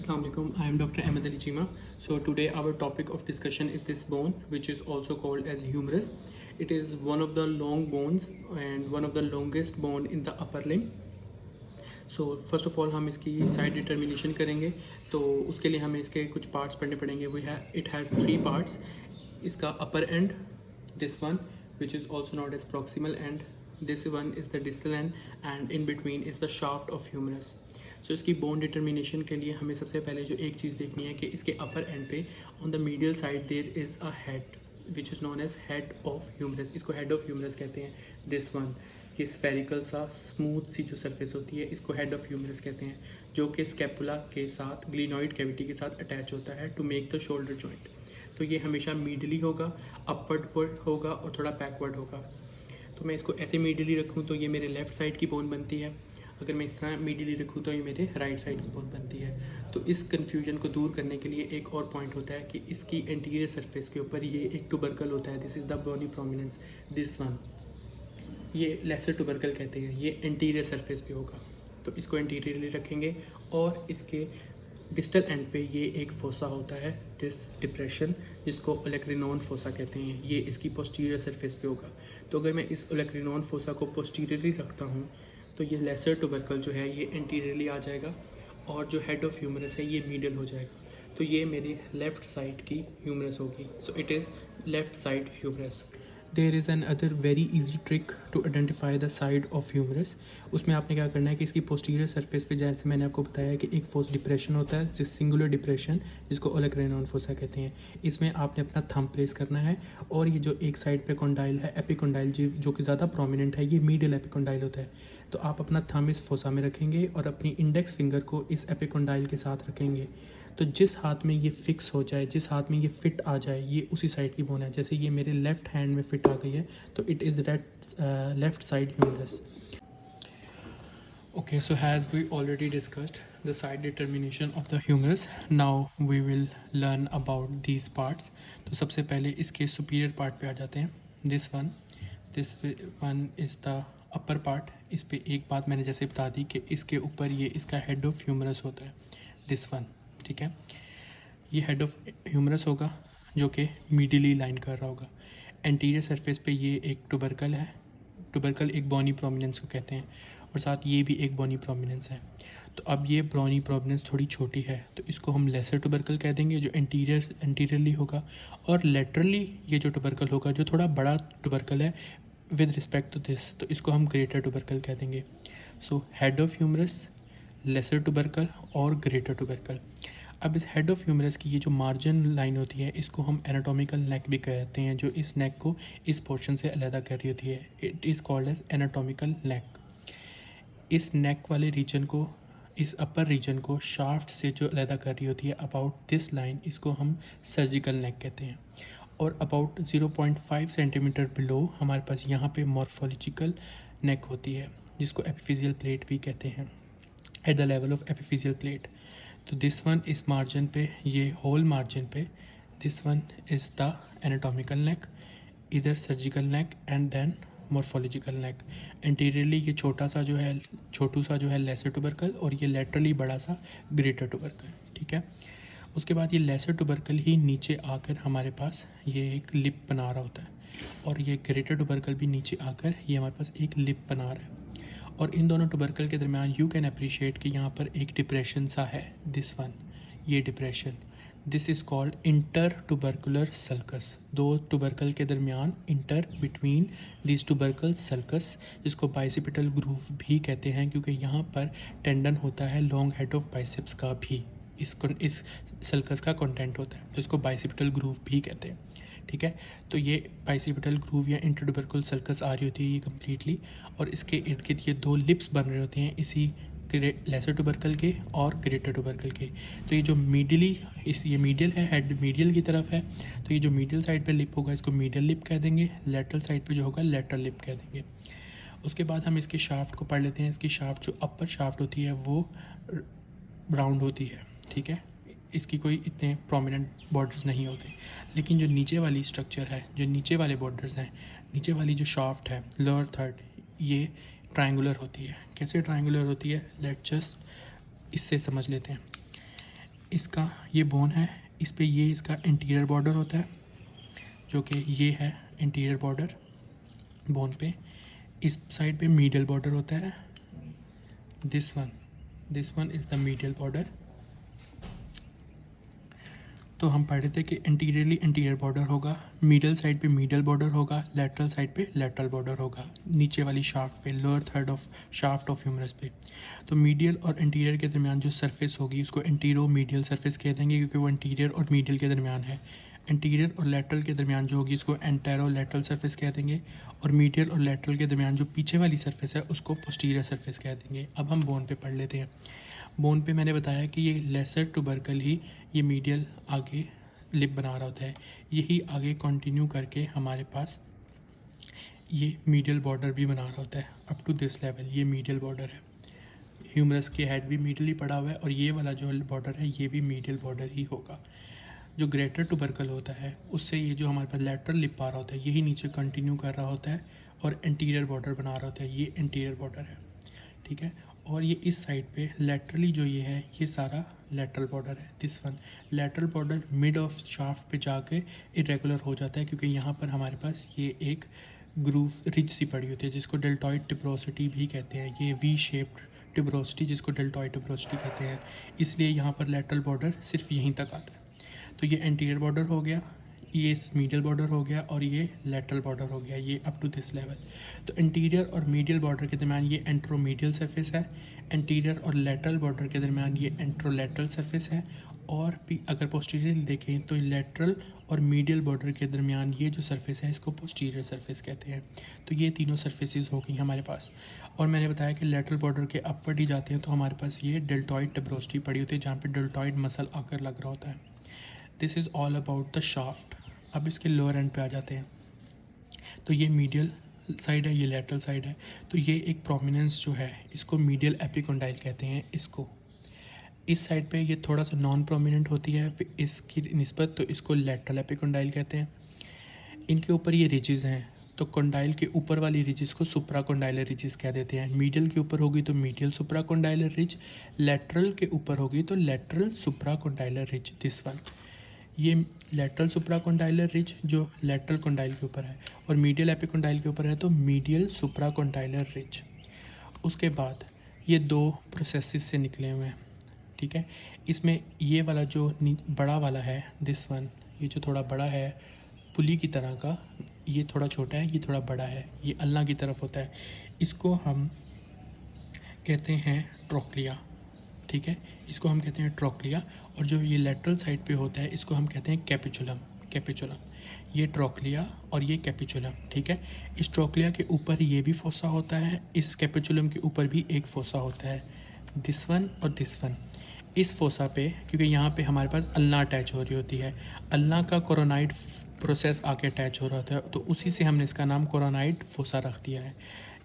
Assalamu alaikum. I am Dr. Ahmed Ali Chima. So today our topic of discussion is this bone, which is also called as humerus. It is one of the long bones and one of the longest bone in the upper limb. So first of all हम इसकी side determination करेंगे, तो उसके लिए हमें इसके कुछ parts पढ़ने पड़ेंगे. It has 3 parts. इसका upper end, this one, which is also known as proximal end. This one is the distal end, and in between is the shaft of humerus. सो इसकी बोन डिटर्मिनेशन के लिए हमें सबसे पहले जो एक चीज़ देखनी है कि इसके अपर एंड पे on the medial side there is a head which is known as head of humerus. इसको हेड ऑफ ह्यूमरस कहते हैं. दिस वन, ये स्फेरिकल सा स्मूथ सी जो सरफेस होती है इसको हेड ऑफ ह्यूमरस कहते हैं, जो कि स्कैपुला के साथ ग्लिनॉइड कैविटी के साथ अटैच होता है to make the shoulder joint. तो ये हमेशा मीडली होगा, अपवर्ड होगा और थोड़ा बैकवर्ड होगा. तो मैं इसको ऐसे मीडली रखूँ तो ये मेरे लेफ़्ट साइड की बोन बनती है. अगर मैं इस तरह मीडियली रखूँ तो ये मेरे राइट साइड की बोन बनती है. तो इस कन्फ्यूजन को दूर करने के लिए एक और पॉइंट होता है कि इसकी एंटीरियर सरफेस के ऊपर ये एक टुबरकल होता है. This is the bony prominence. This one, ये लेसर टुबरकल कहते हैं. ये एंटीरियर सरफेस पे होगा, तो इसको एंटीरियरली रखेंगे. और इसके डिस्टल एंड पे ये एक फोसा होता है, दिस डिप्रेशन, जिसको ओलेक्रिनोन फोसा कहते हैं. ये इसकी पोस्टीरियर सरफेस पे होगा. तो अगर मैं इस ओलेक्रिनोन फोसा को पोस्टीरियरली रखता हूँ तो ये लेसर टुबरकल जो है ये एंटीरियरली आ जाएगा और जो हेड ऑफ ह्यूमरस है ये मीडियल हो जाएगा. तो ये मेरी लेफ़्ट साइड की ह्यूमरस होगी. So it is left side humerus. There is another very easy trick to identify the side of humerus. उसमें आपने क्या करना है कि इसकी पोस्टीरियर सरफेस पे, जैसे मैंने आपको बताया कि एक फोस डिप्रेशन होता है, सिंगुलर डिप्रेशन, जिसको ओलेक्रिनोन फोसा कहते हैं. इसमें आपने अपना थंब प्लेस करना है और ये जो एक साइड पे कॉन्डाइल है, एपिकॉन्डाइल, जो कि ज़्यादा प्रोमिनेंट है, ये मीडियल एपिकॉन्डाइल होता है. तो आप अपना थंब इस फोसा में रखेंगे और अपनी इंडेक्स फिंगर को इस एपिकॉन्डाइल के साथ रखेंगे. तो जिस हाथ में ये फिक्स हो जाए, जिस हाथ में ये फिट आ जाए, ये उसी साइड की बोन है. जैसे ये मेरे लेफ़्ट हैंड में फिट आ गई है तो it is left side humerus. Okay, so as we already discussed the side determination of the humerus, now we will learn about these parts. तो सबसे पहले इसके superior part पे आ जाते हैं. this one is the upper part. इस पे एक बात मैंने जैसे बता दी कि इसके ऊपर ये इसका हेड ऑफ ह्यूमरस होता है, this one. ठीक है, ये हेड ऑफ ह्यूमरस होगा जो कि मीडियली लाइन कर रहा होगा. एंटीरियर सरफेस पे ये एक टुबरकल है. टुबरकल एक बोनी प्रोमिनेंस को कहते हैं और साथ ये भी एक बोनी प्रोमिनेंस है. तो अब ये बोनी प्रोमिनेंस थोड़ी छोटी है तो इसको हम लेसर टुबरकल कह देंगे, जो एंटीरियरली होगा. और लेटरली ये जो टुबरकल होगा, जो थोड़ा बड़ा टुबरकल है विद रिस्पेक्ट टू दिस, तो इसको हम ग्रेटर टुबरकल कह देंगे. So head of humerus, lesser tubercle और ग्रेटर टुबरकल. अब इस हेड ऑफ ह्यूमरस की ये जो मार्जिन लाइन होती है इसको हम एनाटॉमिकल नेक भी कहते हैं, जो इस नेक को इस पोर्शन से अलग कर रही होती है. It is called as anatomical neck. इस नेक वाले रीजन को, इस अपर रीजन को शाफ्ट से जो अलग कर रही होती है अबाउट दिस लाइन, इसको हम सर्जिकल नेक कहते हैं. और अबाउट 0.5 सेंटीमीटर बिलो हमारे पास यहाँ पे मॉर्फोलॉजिकल नेक होती है, जिसको एपिफिजियल प्लेट भी कहते हैं, at the level of epiphyseal plate. तो दिस वन इस मार्जिन पे, ये होल मार्जिन पे, this one is the anatomical neck, इधर surgical neck and then morphological neck. Anteriorly ये छोटू सा जो है लेसर टुबरकल और ये लेटरली बड़ा सा ग्रेटर टुबरकल. ठीक है, उसके बाद ये लेसर टुबरकल ही नीचे आकर हमारे पास ये एक लिप बना रहा होता है और ये ग्रेटर टुबरकल भी नीचे आकर ये हमारे पास एक लिप बना रहा है. और इन दोनों टुबरकल के दरमियान यू कैन अप्रिशिएट कि यहाँ पर एक डिप्रेशन सा है, दिस वन, ये depression. This is called inter tubercular sulcus. दो टुबरकल के दरमियान, inter between this tubercle sulcus, जिसको बाइसेपिटल ग्रूव भी कहते हैं क्योंकि यहाँ पर टेंडन होता है लॉन्ग हेड ऑफ बाइसेप्स का भी इस सल्कस का कंटेंट होता है, तो इसको बाइसेपिटल ग्रूव भी कहते हैं. ठीक है, तो ये बाइसेपिटल ग्रूव या इंटरटुबरकुलर सल्कस आ रही होती है ये कम्प्लीटली, और इसके इर्द गिर्द ये 2 लिप्स बन रहे होते हैं इसी लेसर टुबरकल के और ग्रेटर टुबरकल के. तो ये जो ये मीडियल है, हेड मीडियल की तरफ है, तो ये जो मीडियल साइड पे लिप होगा इसको मीडियल लिप कह देंगे. लेटरल साइड पे जो होगा लेटरल लिप कह देंगे. उसके बाद हम इसके शाफ्ट को पढ़ लेते हैं. इसकी शाफ्ट, जो अपर शाफ्ट होती है वो राउंड होती है. ठीक है, इसकी कोई इतने प्रोमिनेंट बॉर्डर्स नहीं होते, लेकिन जो नीचे वाली स्ट्रक्चर है, जो नीचे वाले बॉर्डर्स हैं, नीचे वाली जो शाफ्ट है, लोअर थर्ड, ये ट्रायंगुलर होती है. कैसे ट्रायंगुलर होती है, लेट्स जस्ट इससे समझ लेते हैं. इसका ये बोन है, इस पे ये इसका इंटीरियर बॉर्डर होता है, जो कि ये है इंटीरियर बॉर्डर बोन पे। इस साइड पे मीडियल बॉर्डर होता है, this one is the medial border. तो हम पढ़ रहे थे कि इंटीरियरली इंटीरियर बॉर्डर होगा, मिडल साइड पे मीडियल बॉर्डर होगा, लेटरल साइड पे लेटरल बॉर्डर होगा, नीचे वाली शाफ्ट पे, lower third of shaft of humerus पे। तो मीडियल और इंटीरियर के दरमियान जो सरफेस होगी उसको इंटीरो मीडियल सरफेस कह देंगे, क्योंकि वो इंटीरियर और मीडियल के दरमियान है। इंटीरियर और लेटरल के दरमियान जो होगी उसको एंटेरो लेटरल सरफेस कह देंगे, और मीडियल और लेटरल के दरमियान जो पीछे वाली सरफेस है उसको पोस्टीरियर सरफेस कह देंगे। अब हम बोन पे पढ़ लेते हैं। बोन पे मैंने बताया कि ये लेसर टुबरकल ही ये मीडियल आगे लिप बना रहा होता है, यही आगे कंटिन्यू करके हमारे पास ये मीडियल बॉर्डर भी बना रहा होता है अप टू दिस लेवल। ये मीडियल बॉर्डर है, ह्यूमरस के हेड भी मीडियल ही पड़ा हुआ है, और ये वाला जो बॉर्डर है ये भी मीडियल बॉर्डर ही होगा। जो ग्रेटर टुबरकल होता है उससे ये जो हमारे पास लेटरल लिप आ रहा होता है यही नीचे कंटिन्यू कर रहा होता है और इंटीरियर बॉर्डर बना रहा होता है, ये इंटीरियर बॉर्डर है, ठीक है। और ये इस साइड पे लेटरली जो ये है ये सारा लेटरल बॉर्डर है, this one. Lateral border mid of shaft पे जाके इरेगुलर हो जाता है, क्योंकि यहाँ पर हमारे पास ये एक ग्रूव रिज सी पड़ी होती है जिसको डेल्टॉइड टिब्रोसिटी भी कहते हैं, ये वी शेप्ड टिब्रोसिटी जिसको डेल्टॉइड टिब्रोसिटी कहते हैं, इसलिए यहाँ पर लेटरल बॉर्डर सिर्फ यहीं तक आता है। तो ये एंटीरियर बॉर्डर हो गया, ये मीडियल बॉर्डर हो गया, और ये लेटरल बॉर्डर हो गया, ये अप टू दिस लेवल। तो इंटीरियर और मीडियल बॉर्डर के दरमियान ये एंट्रोमीडियल सरफेस है, इंटीरियर और लेटरल बॉर्डर के दरमियान ये एंट्रोलेटरल सरफेस है, और भी अगर पोस्टीरियर देखें तो लेटरल और मीडियल बॉर्डर के दरमियान ये जो सरफेस है इसको पोस्टीरियर सरफेस कहते हैं। तो ये तीनों सरफेसेस हो गई हमारे पास। और मैंने बताया कि लेटरल बॉर्डर के अपवर्ड ही जाते हैं तो हमारे पास ये डेल्टॉइड टिब्रोसिटी पड़ी होती है, जहाँ पे डेल्टॉइड मसल आकर लग रहा होता है। This is all about the shaft. अब इसके लोअर एंड पे आ जाते हैं। तो ये मीडियल साइड है, ये लेटरल साइड है, तो ये एक प्रोमिनेंस जो है इसको मीडियल एपिकोंडाइल कहते हैं इसको। इस साइड पे ये थोड़ा सा नॉन प्रोमिनेंट होती है फिर इसकी निस्बत, तो इसको लेटरल एपिकोंडाइल कहते हैं। इनके ऊपर ये रिजेस हैं, तो कोंडाइल के ऊपर वाली रिजेस को सुप्राकोंडाइलर रिजेस कह देते हैं। मीडियल के ऊपर होगी तो मीडियल सुप्राकोंडाइलर रिज, लेटरल के ऊपर होगी तो lateral supracondylar ridge, this one. ये लेटरल सुप्राकोंडाइलर रिज जो लेटरल कोंडाइल के ऊपर है, और मीडियल एपिकोंडाइल के ऊपर है तो मीडियल सुप्राकोंडाइलर रिज। उसके बाद ये दो प्रोसेसेस से निकले हुए हैं, ठीक है। इसमें ये वाला जो बड़ा वाला है दिस वन, ये जो थोड़ा बड़ा है पुली की तरह का, ये थोड़ा छोटा है, ये थोड़ा बड़ा है, ये अल्लाह की तरफ होता है, इसको हम कहते हैं ट्रोक्लिया, ठीक है। इसको हम कहते हैं ट्रोक्लिया। और जो ये लेटरल साइड पे होता है इसको हम कहते हैं कैपिचुलम। ये ट्रोक्लिया और ये कैपिचुलम, ठीक है। इस ट्रोक्लिया के ऊपर ये भी फोसा होता है, इस कैपिचुलम के ऊपर भी एक फोसा होता है, दिस वन और दिस वन। इस फोसा पे क्योंकि यहाँ पे हमारे पास अल्लाह अटैच हो रही होती है, अल्लाह का कोरोनाइड प्रोसेस आके अटैच हो रहा होता है, तो उसी से हमने इसका नाम कोरोनाइड फोसा रख दिया है।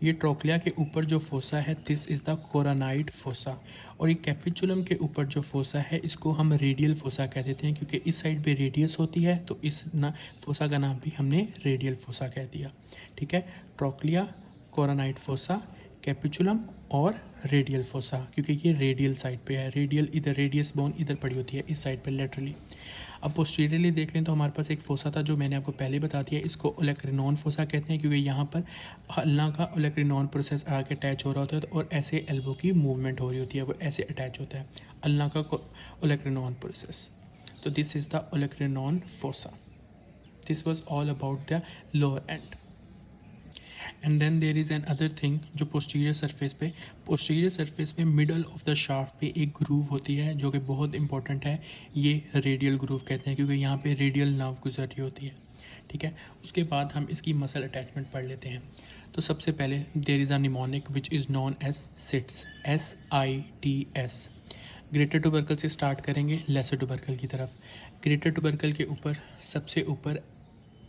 ये ट्रोक्लिया के ऊपर जो फोसा है this is the coronoid fossa, और ये कैपिचुलम के ऊपर जो फोसा है इसको हम रेडियल फोसा कह देते हैं, क्योंकि इस साइड पे रेडियस होती है तो इस फोसा का नाम भी हमने रेडियल फोसा कह दिया, ठीक है। ट्रोक्लिया, कोरोनाइड फोसा, कैपिचुलम और रेडियल फोसा, क्योंकि ये रेडियल साइड पे है, रेडियल इधर रेडियस बोन इधर पड़ी होती है इस साइड पे लेटरली। अब पोस्टीरियरली देख लें तो हमारे पास एक फोसा था जो मैंने आपको पहले बता दिया, इसको ओलेक्रिनॉन फोसा कहते हैं, क्योंकि यहाँ पर अल्लाह का ओलेक्रिनॉन प्रोसेस आके अटैच हो रहा होता है और ऐसे एल्बो की मूवमेंट हो रही होती है, वो ऐसे अटैच होता है अल्लाह का ओलेक्रिनॉन प्रोसेस। तो this is the olecranon fossa. This was all about the lower end. And then there is another thing जो पोस्टीरियर सरफेस पे मिडल ऑफ द शाफ्ट पे एक ग्रूव होती है जो कि बहुत इंपॉर्टेंट है, ये रेडियल ग्रूव कहते हैं, क्योंकि यहाँ पे रेडियल नर्व गुजर रही होती है, ठीक है। उसके बाद हम इसकी मसल अटैचमेंट पढ़ लेते हैं। तो सबसे पहले there is a mnemonic which is known as SITS, SITS। Greater tubercle से स्टार्ट करेंगे लेसर टुबरकल की तरफ। ग्रेटर टुबरकल के ऊपर सबसे ऊपर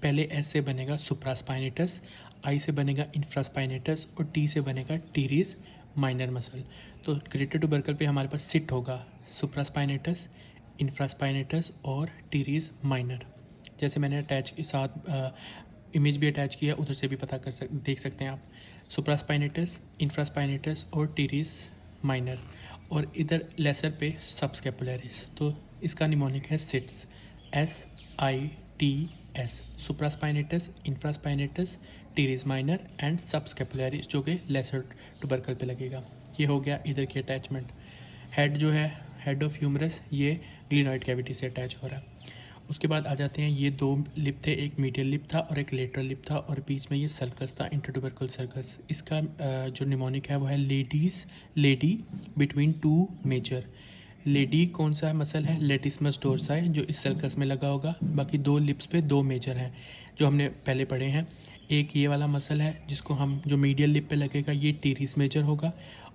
पहले S से बनेगा सुप्रास्पाइनेटस, I से बनेगा इंफ्रास्पाइनेटस और T से बनेगा टीरीज माइनर मसल। तो ग्रेटर टुबरकल पे हमारे पास सिट होगा सुप्रास्पाइनेटस, इंफ्रास्पाइनेटस और टीरीज माइनर। जैसे मैंने अटैच के साथ इमेज भी अटैच किया, उधर से भी पता देख सकते हैं आप, सुप्रास्पाइनेटस, इंफ्रास्पाइनेटस और टीरीज माइनर। और इधर लेसर पे सबस्कैपुलरिस। तो इसका निमोनिक है SITS, SITS, supraspinatus, infraspinatus, teres minor and subscapularis, जो कि लेसर ट्यूबरकल पे लगेगा। ये हो गया इधर की अटैचमेंट। हेड जो है, हेड ऑफ ह्यूमरस, ये ग्लिनॉइड कैविटी से अटैच हो रहा है। उसके बाद आ जाते हैं, ये दो लिप थे, एक मीडियल लिप था और एक लेटरल लिप था, और बीच में ये सर्कस था, इंटरट्यूबरकल सर्कस। इसका जो निमोनिक है वो है lady between two major. Lady कौन सा मसल है? लेटिसमस डोर्साई, जो इस सर्कस में लगा होगा। बाकी दो लिप्स पे दो मेजर हैं जो हमने पहले पढ़े हैं। एक ये वाला मसल है जिसको हम, जो मीडियल लिप पे लगेगा ये टीरिस मेजर होगा,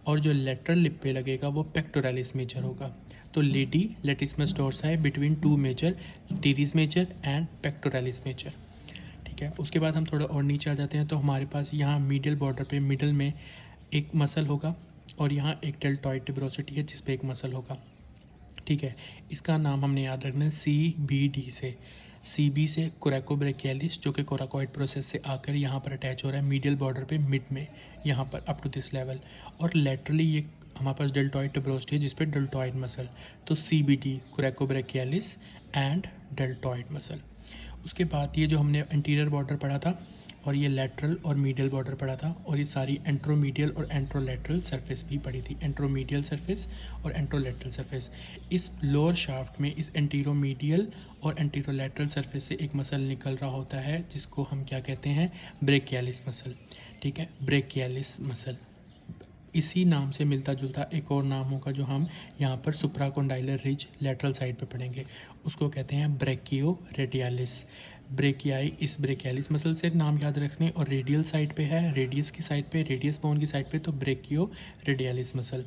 और जो लेटरल लिप पे लगेगा वो पेक्टोरालिस मेजर होगा। तो lady latissimus dorsi between two major, teres major and pectoralis major. ठीक है। उसके बाद हम थोड़ा और नीचे आ जाते हैं, तो हमारे पास यहाँ मीडियल बॉर्डर पे मिडल में एक मसल होगा, और यहाँ एक डेल्टॉइड ट्यूबरोसिटी है जिस पे एक मसल होगा। ठीक है। इसका नाम हमने याद रखना है CBD से। CB से कोरेकोब्रेकियालिस, जो कि कोराकोइड प्रोसेस से आकर यहाँ पर अटैच हो रहा है मीडियल बॉर्डर पे मिड में, यहाँ पर अप टू दिस लेवल। और लेटरली ये हमारे पास डेल्टॉइड ट्यूबरोसिटी है जिस पे डेल्टॉइड मसल। तो CBD coracobrachialis and deltoid muscle. उसके बाद ये जो हमने एंटीरियर बॉर्डर पढ़ा था, और ये लेटरल और मीडियल बॉर्डर पड़ा था, और ये सारी एंट्रोमीडियल और एंट्रोलेटरल सरफेस भी पड़ी थी। एंट्रोमीडियल सरफेस और एंट्रोलेटरल सरफेस। इस लोअर शाफ्ट में इस एंटीरोमीडियल और एंटीरोलेटरल सरफेस से एक मसल निकल रहा होता है जिसको हम क्या कहते हैं? Brachialis muscle. ठीक है, ब्रेकियालिस मसल। इसी नाम से मिलता जुलता एक और नाम होगा जो हम यहाँ पर सुप्राकोंडाइलर रिज लेटरल साइड पे पढ़ेंगे, उसको कहते हैं ब्रेकियो रेडियालिस। ब्रेकियाई, इस ब्रेकियालिस मसल से नाम याद रखने, और रेडियल साइड पे है, रेडियस की साइड पे, रेडियस बोन की साइड पे, तो ब्रेकियो रेडियालिस मसल।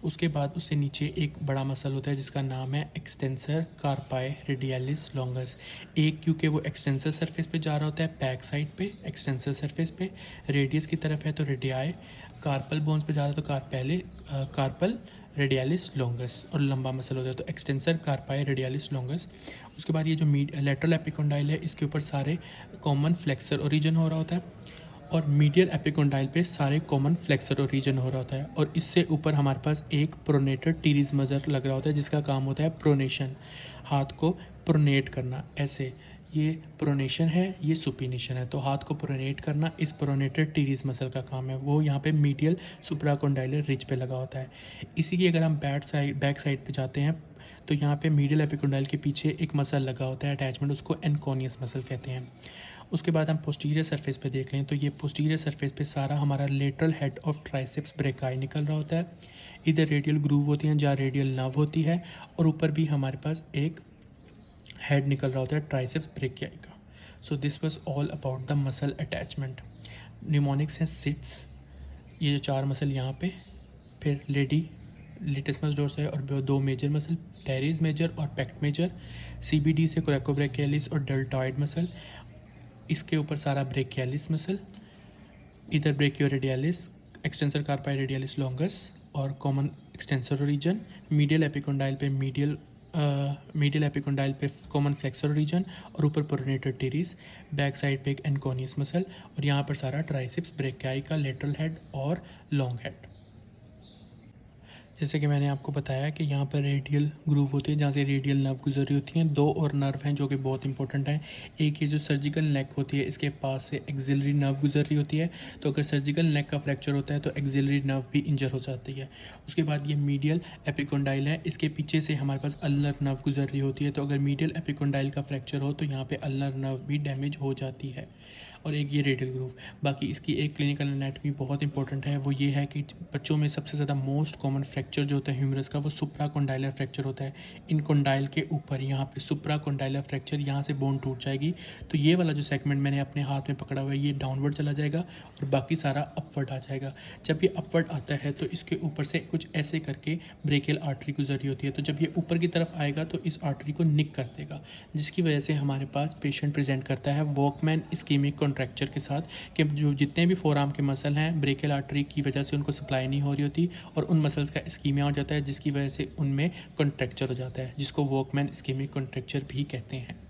उसके बाद उससे नीचे एक बड़ा मसल होता है जिसका नाम है एक्सटेंसर कार्पाई रेडियालिस लॉन्गस। एक क्योंकि वो एक्सटेंसर सरफेस पे जा रहा होता है बैक साइड पे, एक्सटेंसर सरफेस पे, रेडियस की तरफ है तो रेडियाई, कार्पल बोन्स पे जा रहा है तो कार्पल रेडियालिस लॉन्गस, और लंबा मसल होता है तो एक्सटेंसर कार्पाई रेडियालिस लॉन्गस। उसके बाद ये जो लेटरल एपिकोंडाइल है इसके ऊपर सारे कॉमन फ्लेक्सर ओरिजिन हो रहा होता है, और मीडियल एपिकोंडाइल पे सारे कॉमन फ्लेक्सर ओरिजिन हो रहा होता है, और इससे ऊपर हमारे पास एक प्रोनेटेड टीरिस मजर लग रहा होता है जिसका काम होता है प्रोनेशन, हाथ को प्रोनेट करना। ऐसे ये प्रोनेशन है, ये सुपिनेशन है, तो हाथ को प्रोनेट करना इस प्रोनेटेड टीरिस मसल का काम है, वो यहाँ पे मीडियल सुप्राकोंडाइलर रिज पे लगा होता है। इसी की अगर हम बैक साइड पे जाते हैं तो यहाँ पे मीडियल एपिकोंडाइल के पीछे एक मसल लगा होता है अटैचमेंट, उसको एनकोनियस मसल कहते हैं। उसके बाद हम पोस्टीरियर सरफेस पे देख लें तो ये पोस्टीरियर सरफेस पे सारा हमारा lateral head of triceps brachii निकल रहा होता है। इधर रेडियल ग्रूव होती हैं जहाँ रेडियल नर्व होती है, और ऊपर भी हमारे पास एक हेड निकल रहा होता है ट्राइसेप्स ब्रेकियाई का। So this was all about the muscle attachment. Mnemonics हैं सिट्स, ये जो चार मसल यहाँ पे, फिर लेटिसमस डोर्साई और दो मेजर मसल, टेरिस मेजर और पेक्ट मेजर, CBD से कोरेकोब्रेकियालिस और डेल्टॉइड मसल, इसके ऊपर सारा ब्रेकियालिस मसल, इधर brachio radialis, extensor carpi radialis longus और common extensor region, medial epicondyle पे कॉमन फ्लेक्सर रीजन, और ऊपर प्रोनेटेड टीरिस, बैक साइड पे एक एनकोनियस मसल, और यहाँ पर सारा ट्राइसेप्स ब्रेकियाई का लेटरल हेड और लॉन्ग हेड। जैसे कि मैंने आपको बताया कि यहाँ पर रेडियल ग्रूव होती है जहाँ से रेडियल नर्व गुजरी होती हैं। दो और नर्व हैं जो कि बहुत इंपॉर्टेंट हैं। एक ये जो सर्जिकल नेक होती है इसके पास से एक्सिलरी नर्व गुजर रही होती है, तो अगर सर्जिकल नेक का फ्रैक्चर होता है तो एक्सिलरी नर्व भी इंजर हो जाती है। उसके बाद ये मीडियल एपिकोंडाइल है, इसके पीछे से हमारे पास अल्नर नर्व गुजर रही होती है, तो अगर मीडियल एपिकोंडाइल का फ्रैक्चर हो तो यहाँ पर अल्नर नर्व भी डैमेज हो जाती है। और एक ये रेडियल ग्रूव। बाकी इसकी एक क्लिनिकल एनाटॉमी बहुत इंपॉर्टेंट है, वो ये है कि बच्चों में सबसे ज़्यादा मोस्ट कॉमन फ्रैक्चर जो होता है ह्यूमरस का वो सुप्राकोंडाइलर फ्रैक्चर होता है। इन कोंडाइल के ऊपर यहाँ पे सुप्राकोंडाइलर फ्रैक्चर, यहाँ से बोन टूट जाएगी, तो ये वाला जो सेगमेंट मैंने अपने हाथ में पकड़ा हुआ है ये डाउनवर्ड चला जाएगा और बाकी सारा अपवर्ड आ जाएगा। जब ये अपवर्ड आता है तो इसके ऊपर से कुछ ऐसे करके ब्रेकियल आर्टरी गुजरी होती है, तो जब ये ऊपर की तरफ आएगा तो इस आर्टरी को निक कर देगा, जिसकी वजह से हमारे पास पेशेंट प्रेजेंट करता है वॉकमैन इस्कीमिक कॉन्ट्रैक्चर के साथ, कि जो जितने भी फोरआर्म के मसल हैं ब्रेकियल आर्टरी की वजह से उनको सप्लाई नहीं हो रही होती और उन मसल्स का इस्कीमिया हो जाता है, जिसकी वजह से उनमें कॉन्ट्रैक्चर हो जाता है, जिसको वॉकमैन इस्कीमिक कॉन्ट्रैक्चर भी कहते हैं।